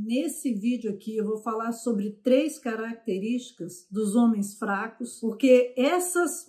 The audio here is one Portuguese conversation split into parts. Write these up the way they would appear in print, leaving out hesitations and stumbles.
Nesse vídeo aqui eu vou falar sobre 3 características dos homens fracos, porque essas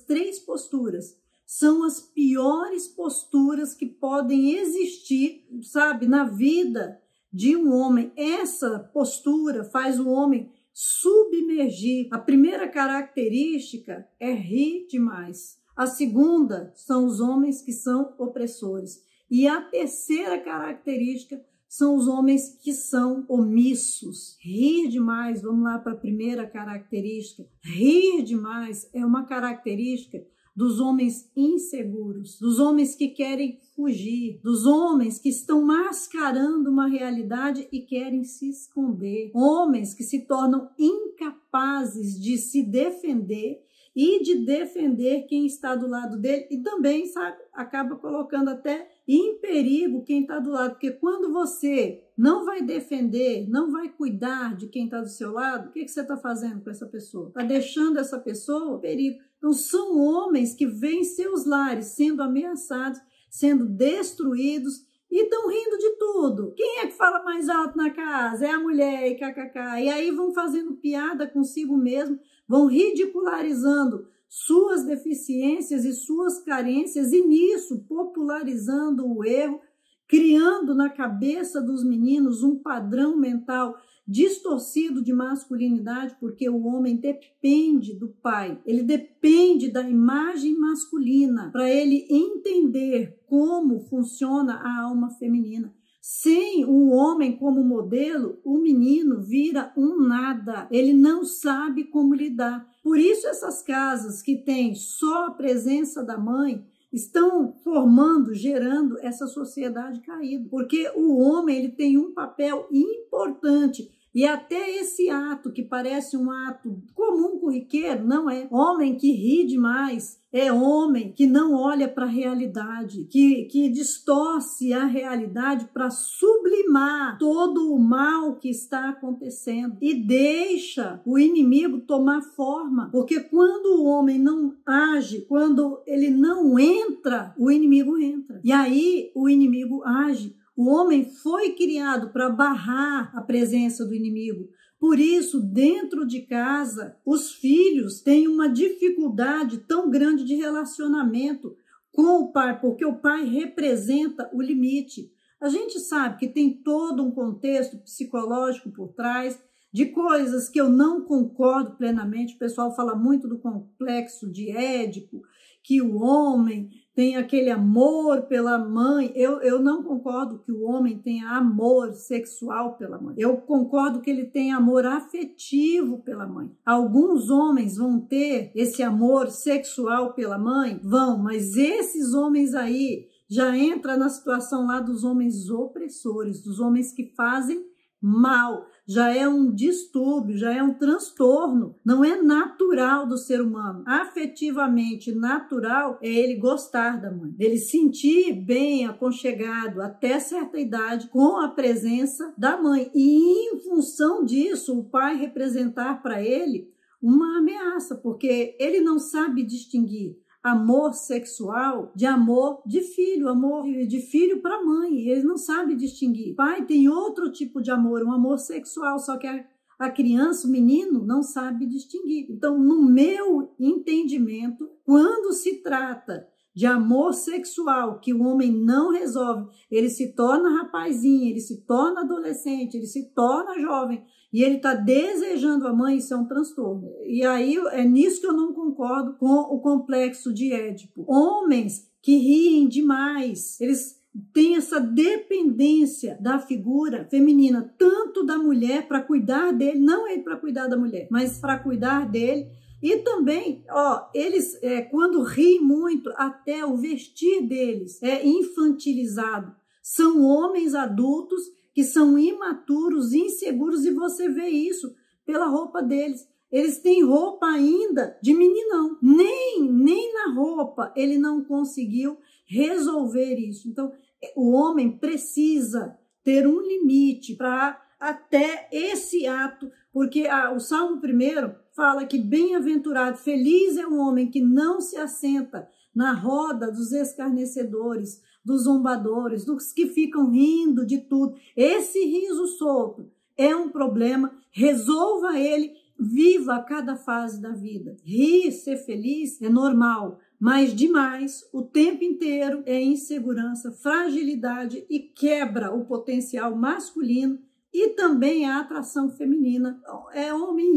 três posturas, são as piores posturas que podem existir, sabe, na vida de um homem. Essa postura faz o homem submergir. A primeira característica é rir demais. A segunda são os homens que são opressores. E a terceira característica são os homens que são omissos. Rir demais, vamos lá para a primeira característica. Rir demais é uma característica dos homens inseguros, dos homens que querem fugir, dos homens que estão mascarando uma realidade e querem se esconder. Homens que se tornam incapazes de se defender e de defender quem está do lado dele e também, sabe, acaba colocando até em perigo quem está do lado, porque quando você não vai defender, não vai cuidar de quem está do seu lado, o que você está fazendo com essa pessoa? Está deixando essa pessoa em perigo. Então são homens que veem seus lares sendo ameaçados, sendo destruídos e estão rindo de tudo. Quem é que fala mais alto na casa? É a mulher, e kkk. E aí vão fazendo piada consigo mesmo, vão ridicularizando suas deficiências e suas carências e nisso popularizando o erro, criando na cabeça dos meninos um padrão mental distorcido de masculinidade, porque o homem depende do pai, ele depende da imagem masculina para ele entender como funciona a alma feminina. Sem o homem como modelo, o menino vira um nada, ele não sabe como lidar. Por isso essas casas que têm só a presença da mãe estão formando, gerando essa sociedade caída, porque o homem ele tem um papel importante. E até esse ato, que parece um ato comum, corriqueiro, não é. Homem que ri demais é homem que não olha para a realidade, que distorce a realidade para sublimar todo o mal que está acontecendo e deixa o inimigo tomar forma. Porque quando o homem não age, quando ele não entra, o inimigo entra. E aí o inimigo age. O homem foi criado para barrar a presença do inimigo. Por isso, dentro de casa, os filhos têm uma dificuldade tão grande de relacionamento com o pai, porque o pai representa o limite. A gente sabe que tem todo um contexto psicológico por trás, de coisas que eu não concordo plenamente. O pessoal fala muito do complexo de Édipo, que o homem tem aquele amor pela mãe. Eu não concordo que o homem tenha amor sexual pela mãe. Eu concordo que ele tenha amor afetivo pela mãe. Alguns homens vão ter esse amor sexual pela mãe? Vão, mas esses homens aí já entram na situação lá dos homens opressores, dos homens que fazem mal, já é um distúrbio, já é um transtorno, não é natural do ser humano. Afetivamente natural é ele gostar da mãe, ele sentir bem aconchegado até certa idade com a presença da mãe e em função disso o pai representar para ele uma ameaça, porque ele não sabe distinguir amor sexual de amor de filho, amor de filho para mãe. Ele não sabe distinguir. Pai tem outro tipo de amor, um amor sexual, só que a criança, o menino, não sabe distinguir. Então, no meu entendimento, quando se trata de amor sexual que o homem não resolve, ele se torna rapazinho, ele se torna adolescente, ele se torna jovem e ele está desejando a mãe, isso é um transtorno. E aí é nisso que eu não concordo com o complexo de Édipo. Homens que riem demais, eles têm essa dependência da figura feminina, tanto da mulher para cuidar dele, não ele para cuidar da mulher, mas para cuidar dele. E também, eles, quando riem muito, até o vestir deles é infantilizado. São homens adultos que são imaturos, inseguros, e você vê isso pela roupa deles. Eles têm roupa ainda de meninão. Nem na roupa ele não conseguiu resolver isso. Então, o homem precisa ter um limite para até esse ato, porque o Salmo 1 fala que bem-aventurado, feliz é o homem que não se assenta na roda dos escarnecedores, dos zombadores, dos que ficam rindo de tudo. Esse riso solto é um problema, resolva ele, viva cada fase da vida. Rir, ser feliz é normal, mas demais, o tempo inteiro, é insegurança, fragilidade e quebra o potencial masculino e também a atração feminina. É homem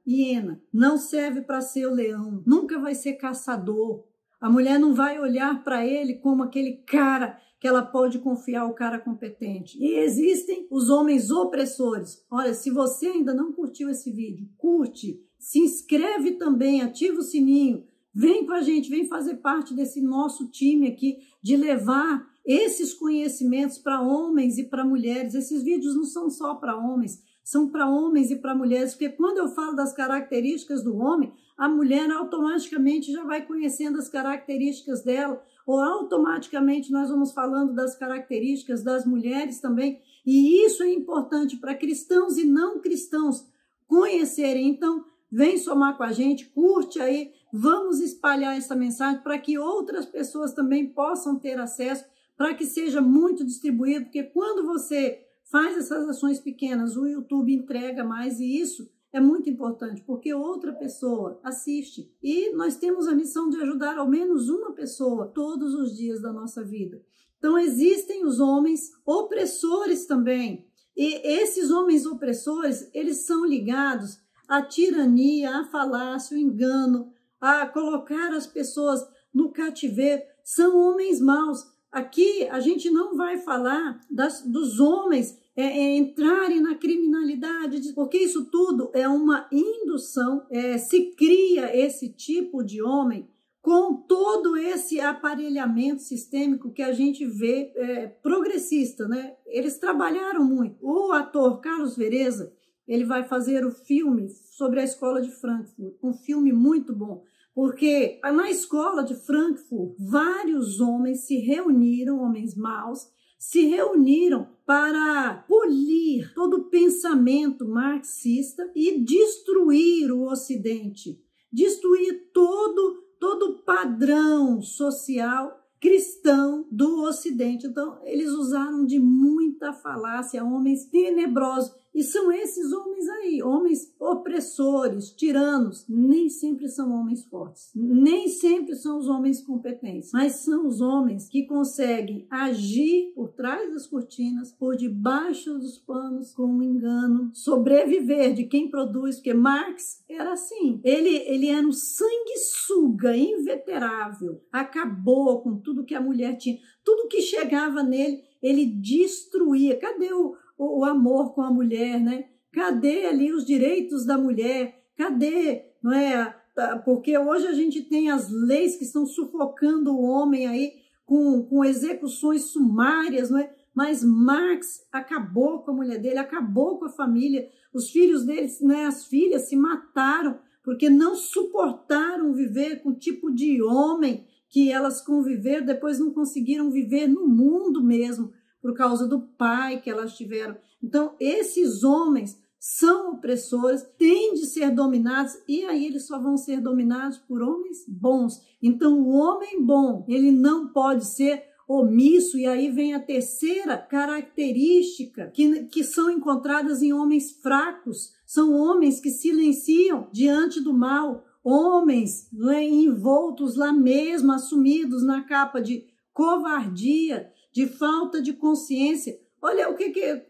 hiena, não serve para ser o leão, nunca vai ser caçador. A mulher não vai olhar para ele como aquele cara que ela pode confiar, o cara competente. E existem os homens opressores. Olha, se você ainda não curtiu esse vídeo, curte, se inscreve também, ativa o sininho, vem com a gente, vem fazer parte desse nosso time aqui de levar esses conhecimentos para homens e para mulheres. Esses vídeos não são só para homens, são para homens e para mulheres, porque quando eu falo das características do homem, a mulher automaticamente já vai conhecendo as características dela, ou automaticamente nós vamos falando das características das mulheres também, e isso é importante para cristãos e não cristãos conhecerem. Então, vem somar com a gente, curte aí, vamos espalhar essa mensagem para que outras pessoas também possam ter acesso, para que seja muito distribuído, porque quando você faz essas ações pequenas, o YouTube entrega mais, e isso é muito importante, porque outra pessoa assiste. E nós temos a missão de ajudar ao menos uma pessoa todos os dias da nossa vida. Então, existem os homens opressores também. E esses homens opressores, eles são ligados à tirania, à falácia, ao engano, a colocar as pessoas no cativeiro. São homens maus. Aqui a gente não vai falar dos homens entrarem na criminalidade, porque isso tudo é uma indução, se cria esse tipo de homem com todo esse aparelhamento sistêmico que a gente vê progressista, né? Eles trabalharam muito. O ator Carlos Vereza, ele vai fazer o filme sobre a escola de Frankfurt, um filme muito bom, porque na escola de Frankfurt, vários homens se reuniram, homens maus, se reuniram para polir todo o pensamento marxista e destruir o Ocidente, destruir todo o padrão social cristão do Ocidente. Então, eles usaram de muita falácia, homens tenebrosos. E são esses homens aí, homens opressores, tiranos. Nem sempre são homens fortes, nem sempre são os homens competentes, mas são os homens que conseguem agir por trás das cortinas, por debaixo dos panos, com um engano, sobreviver de quem produz, porque Marx era assim. Ele era um sanguessuga, inveterável, acabou com tudo que a mulher tinha, tudo que chegava nele, ele destruía. Cadê o amor com a mulher, né? Cadê ali os direitos da mulher? Cadê, não é? Porque hoje a gente tem as leis que estão sufocando o homem aí com execuções sumárias, não é? Mas Marx acabou com a mulher dele, acabou com a família, os filhos dele, né, as filhas se mataram porque não suportaram viver com o tipo de homem que elas conviveram, depois não conseguiram viver no mundo mesmo, por causa do pai que elas tiveram. Então, esses homens são opressores, têm de ser dominados, e aí eles só vão ser dominados por homens bons. Então, o homem bom, ele não pode ser omisso, e aí vem a terceira característica que são encontradas em homens fracos. São homens que silenciam diante do mal, homens, não é, envoltos lá mesmo, assumidos na capa de covardia, de falta de consciência. Olha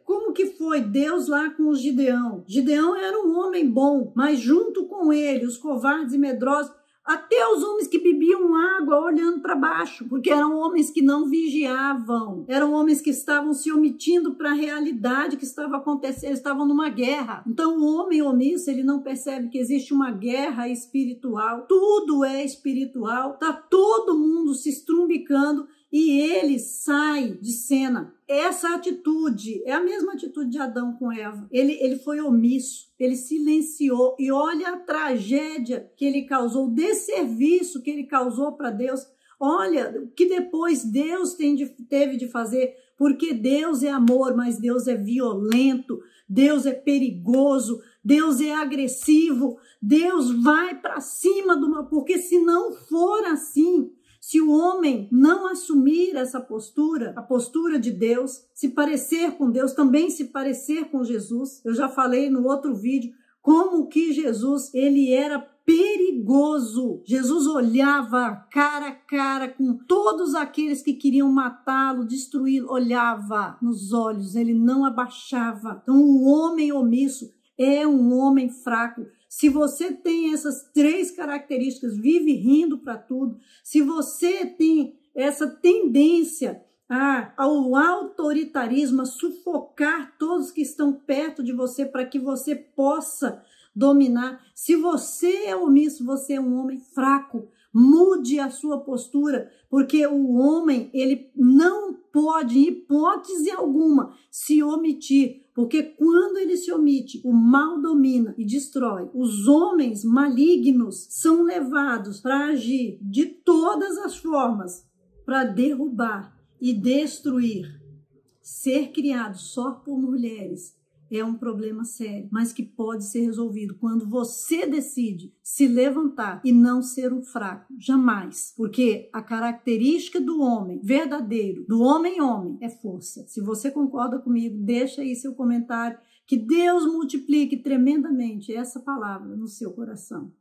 como que foi Deus lá com o Gideão. Gideão era um homem bom, mas junto com ele, os covardes e medrosos, até os homens que bebiam água olhando para baixo, porque eram homens que não vigiavam, eram homens que estavam se omitindo para a realidade que estava acontecendo, eles estavam numa guerra. Então o homem omisso, ele não percebe que existe uma guerra espiritual, tudo é espiritual, está todo mundo se estrumbicando, e ele sai de cena. Essa atitude é a mesma atitude de Adão com Eva. Ele foi omisso, ele silenciou, e olha a tragédia que ele causou, o desserviço que ele causou para Deus. Olha o que depois Deus teve de fazer, porque Deus é amor, mas Deus é violento, Deus é perigoso, Deus é agressivo, Deus vai para cima do mal, porque se não for assim, Se o homem não assumir essa postura, a postura de Deus, se parecer com Deus, também se parecer com Jesus. Eu já falei no outro vídeo como que Jesus, ele era perigoso. Jesus olhava cara a cara com todos aqueles que queriam matá-lo, destruí-lo, olhava nos olhos, ele não abaixava. Então o homem omisso é um homem fraco. Se você tem essas 3 características, vive rindo para tudo, se você tem essa tendência ao autoritarismo, a sufocar todos que estão perto de você para que você possa dominar, se você é omisso, você é um homem fraco. Mude a sua postura, porque o homem, ele não pode, em hipótese alguma, se omitir, porque quando ele se omite, o mal domina e destrói. Os homens malignos são levados para agir de todas as formas, para derrubar e destruir. Ser criado só por mulheres é um problema sério, mas que pode ser resolvido quando você decide se levantar e não ser um fraco, jamais. Porque a característica do homem verdadeiro, do homem, é força. Se você concorda comigo, deixa aí seu comentário. Que Deus multiplique tremendamente essa palavra no seu coração.